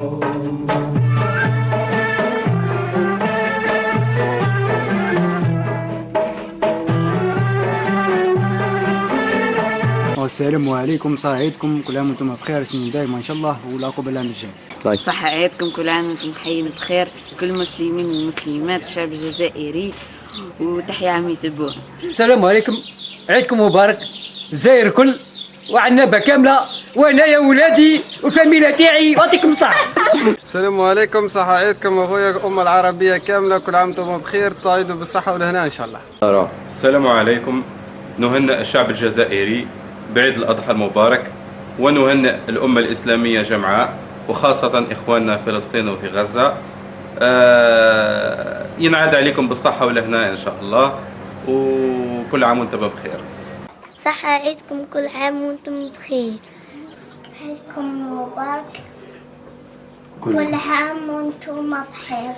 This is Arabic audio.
السلام عليكم، صحة عيدكم، كل عام وانتم بخير، سنين دايما ان شاء الله ولا قبل العام الجاي. صحة عيدكم، كل عام وانتم حيين بخير، كل المسلمين والمسلمات، الشعب الجزائري، وتحيا عمية البوه. السلام عليكم، عيدكم مبارك الجزائر الكل وعنابة كاملة، وانا يا ولادي والفاميلة تاعي، يعطيكم الصحة. السلام عليكم، صحة عيدكم اخويا الأمة العربية كاملة، كل عام وانتم بخير، تعيدوا بالصحة والهنا ان شاء الله. السلام عليكم، نهنئ الشعب الجزائري بعيد الأضحى المبارك، ونهنئ الأمة الإسلامية جمعاء، وخاصة إخواننا في فلسطين وفي غزة. ينعاد عليكم بالصحة والهنا إن شاء الله، وكل عام وانتم بخير. صحة عيدكم، كل عام وانتم بخير، عيدكم مبارك، كل عام وانتم بخير.